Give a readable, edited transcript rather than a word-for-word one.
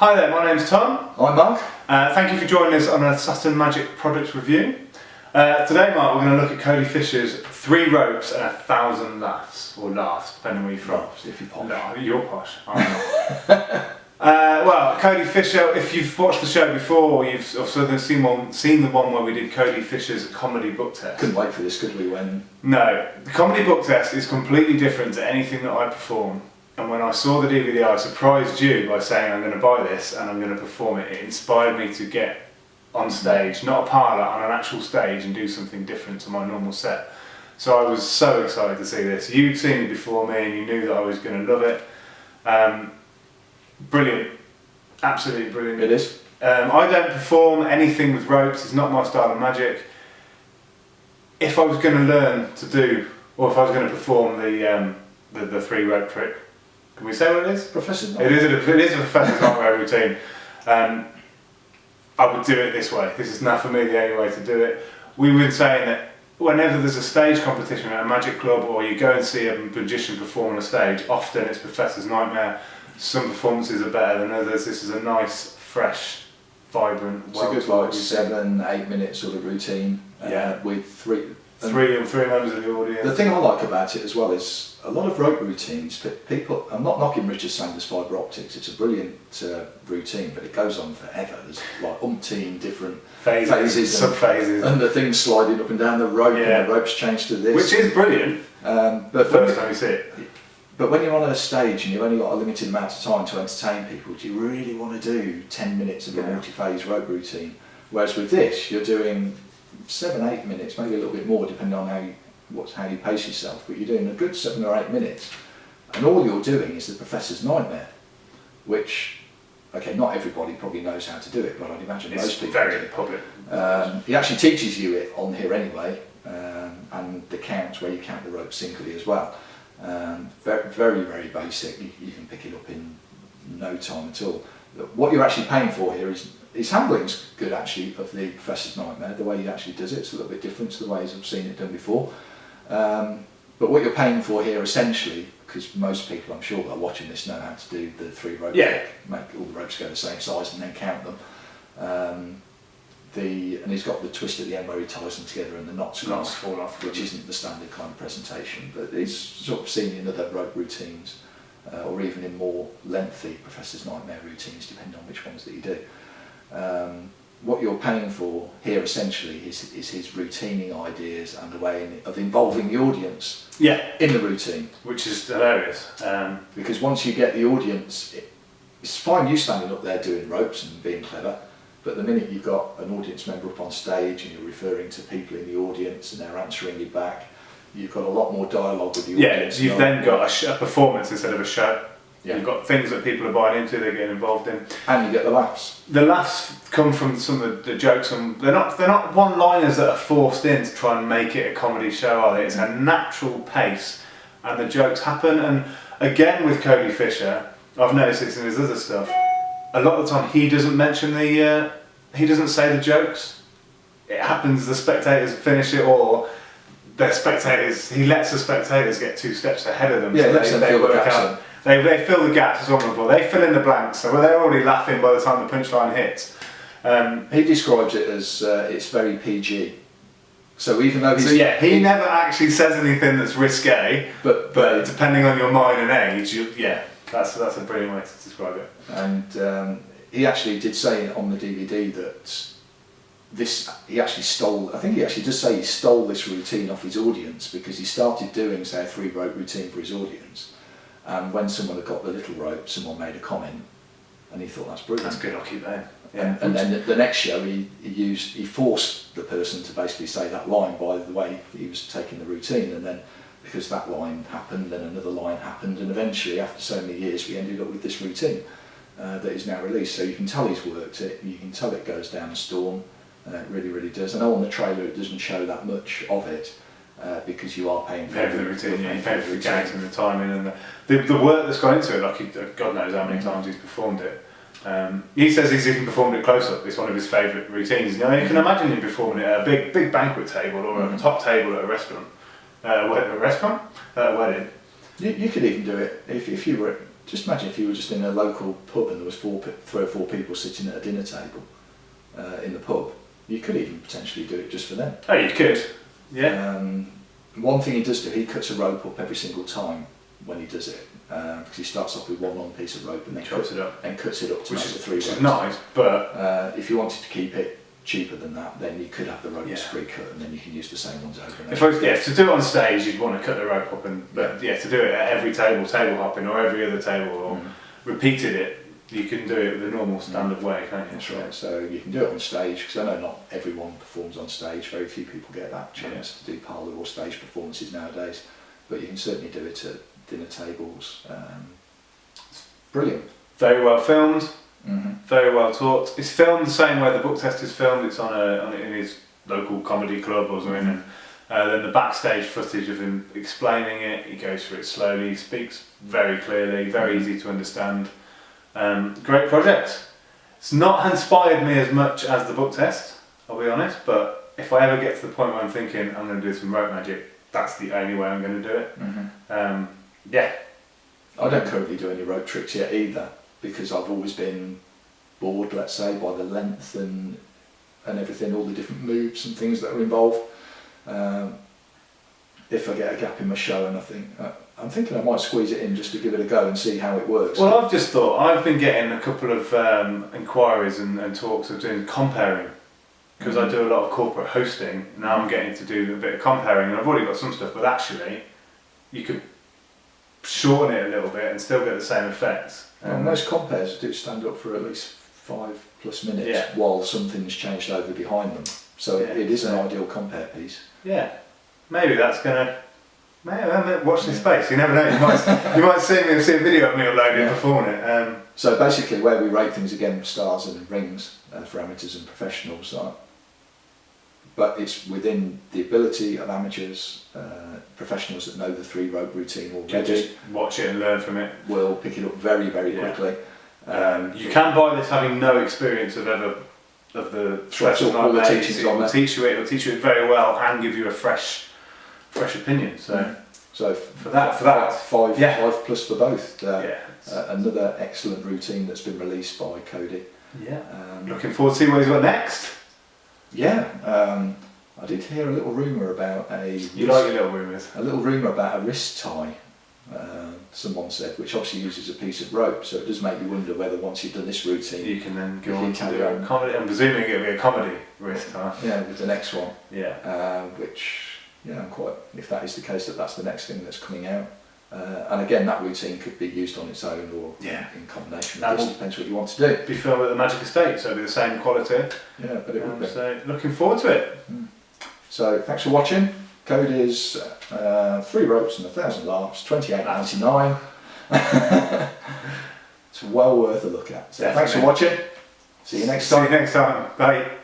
Hi there, my name's Tom. Hi Mark. Thank you for joining us on a Saturn Magic product review. Today, Mark, we're going to look at Cody Fisher's 3 ropes and 1,000 laughs, or laughs, depending where you're from. If you're posh. No, you're posh. I'm not. Well, Cody Fisher, if you've watched the show before, or you've also seen the one where we did Cody Fisher's comedy book test. Couldn't wait for this, could we? No, the comedy book test is completely different to anything that I perform. And when I saw the DVD, I surprised you by saying I'm going to buy this and I'm going to perform it. It inspired me to get on stage, not a parlour, on an actual stage, and do something different to my normal set. So I was so excited to see this. You'd seen it before me and you knew that I was going to love it. Brilliant, absolutely brilliant. It is. I don't perform anything with ropes, it's not my style of magic. If I was going to learn to do, or if I was going to perform the 3 rope trick, can we say what it is? Professor's It is a Professor's Nightmare routine. I would do it this way. This is now for me the only way to do it. We were saying that whenever there's a stage competition at a magic club, or you go and see a magician perform on a stage, often it's Professor's Nightmare. Some performances are better than others. This is a nice, fresh, vibrant, it's a good like 7-8 minute sort of routine. With three members of the audience. The thing I like about it as well is a lot of rope routines. People, I'm not knocking Richard Sanders fibre optics. It's a brilliant routine, but it goes on forever. There's like umpteen different phases, sub-phases, and the things sliding up and down the rope, and the ropes change to this, which is brilliant. But first time you see it. But when you're on a stage and you've only got a limited amount of time to entertain people, do you really want to do 10 minutes of a multi-phase rope routine? Whereas with this, you're doing 7-8 minutes, maybe a little bit more, depending on how you pace yourself. But you're doing a good 7 or 8 minutes, and all you're doing is the Professor's Nightmare, which, okay, not everybody probably knows how to do it, but I'd imagine most people very do. public. He actually teaches you it on here anyway, and the counts where you count the rope singly as well. Very, very basic. You can pick it up in no time at all. What you're actually paying for here is his handling's good actually of the Professor's Nightmare. The way he actually does it's a little bit different to the ways I've seen it done before. But what you're paying for here essentially, because most people I'm sure that are watching this know how to do the 3 rope trick, make all the ropes go the same size and then count them. And he's got the twist at the end where he ties them together and the knots fall off, which isn't the standard kind of presentation, but it's sort of seen in other rope routines, or even in more lengthy Professor's Nightmare routines, depending on which ones that you do. What you're paying for here essentially is his routining ideas and the way of involving the audience in the routine. Which is hilarious. Because once you get the audience, it's fine you standing up there doing ropes and being clever, but the minute you've got an audience member up on stage and you're referring to people in the audience and they're answering you back, you've got a lot more dialogue with the audience. Yeah, you've then got a performance instead of a show. Yeah. You've got things that people are buying into, they're getting involved in. And you get the laughs. The laughs come from some of the jokes, and they're not one-liners that are forced in to try and make it a comedy show, are they? It's a natural pace, and the jokes happen. And again, with Cody Fisher, I've noticed this in his other stuff. A lot of the time, he doesn't mention he doesn't say the jokes. It happens, the spectators finish it, or he lets the spectators get 2 steps ahead of them. Yeah, so they work out. They fill the gaps, as one before. They fill in the blanks, so they're already laughing by the time the punchline hits. He describes it as it's very PG. So even though he never actually says anything that's risque, but depending on your mind and age, that's a brilliant way to describe it. And he actually did say on the DVD that he actually stole. I think he actually does say he stole this routine off his audience, because he started doing, say, a 3 rope routine for his audience. And when someone had got the little rope, someone made a comment, and he thought that's brilliant. That's good. I'll keep that. And then the next show, he forced the person to basically say that line by the way he was taking the routine, and then because that line happened, then another line happened, and eventually, after so many years, we ended up with this routine that is now released. So you can tell he's worked it. You can tell it goes down a storm. It really, really does. I know on the trailer it doesn't show that much of it. Because you are paying for the routine, you pay for the gags and the timing and the work that's gone into it. Like God knows how many times he's performed it. He says he's even performed it close up. It's one of his favourite routines. You can imagine him performing it at a big banquet table or a top table at a restaurant, at a wedding. You could even do it if you were just imagine if you were just in a local pub and there was 3 or 4 people sitting at a dinner table in the pub. You could even potentially do it just for them. Oh, you could. Yeah. One thing he does do, he cuts a rope up every single time when he does it, because he starts off with one long piece of rope and then cuts it up to make the 3 ropes. Which is nice, but if you wanted to keep it cheaper than that, then you could have the ropes pre-cut and then you can use the same ones over and over. To do it on stage, you'd want to cut the rope up, but to do it at every table hopping or every other table or repeated it, you can do it the normal standard way, can't you? That's right. So you can do it on stage, because I know not everyone performs on stage. Very few people get that chance to do parlour or stage performances nowadays, but you can certainly do it at dinner tables. Brilliant. Very well filmed. Very well taught. It's filmed the same way the book test is filmed. It's on in his local comedy club or something, and then the backstage footage of him explaining it. He goes through it slowly. He speaks very clearly. Very easy to understand. Great project. It's not inspired me as much as the book test, I'll be honest, but if I ever get to the point where I'm thinking I'm going to do some rope magic, that's the only way I'm going to do it. Yeah. I don't currently do any rope tricks yet either, because I've always been bored, let's say, by the length and everything, all the different moves and things that are involved. If I get a gap in my show and I'm thinking I might squeeze it in just to give it a go and see how it works. Well, I've just thought, I've been getting a couple of inquiries and talks of doing comparing, because I do a lot of corporate hosting. Now I'm getting to do a bit of comparing, and I've already got some stuff, but actually you could shorten it a little bit and still get the same effects. Most compares do stand up for at least 5+ minutes while something's changed over behind them. So it is an ideal compare piece. Yeah, maybe that's gonna. Watch this space. You never know. You might see a video of me uploading performing it. So basically, where we rate things again, stars and rings for amateurs and professionals, but it's within the ability of amateurs, professionals that know the 3 rope routine already. Just watch it and learn from it. Will pick it up very, very quickly. You can buy this having no experience of the professional all the teachings on it. It'll teach you it very well and give you a fresh opinion. So for that 5 plus for both. Another excellent routine that's been released by Cody. Looking forward to see what he's got next. I did hear a little rumour about You like your little rumours? A little rumour about a wrist tie. Someone said, which obviously uses a piece of rope, so it does make you wonder whether once you've done this routine, you can then go on to do a comedy. I'm presuming it'll be a comedy wrist tie. Yeah, with the next one. Which. I'm quite. If that is the case, that's the next thing that's coming out. And again, that routine could be used on its own or in combination with this. Depends what you want to do. Be filmed at the Magic Estate, so it'll be the same quality. Yeah, but it would be. So looking forward to it. So thanks for watching. Code is 3 ropes and 1,000 laughs, $28.99. It's well worth a look at. So thanks for watching. See you next time. Bye.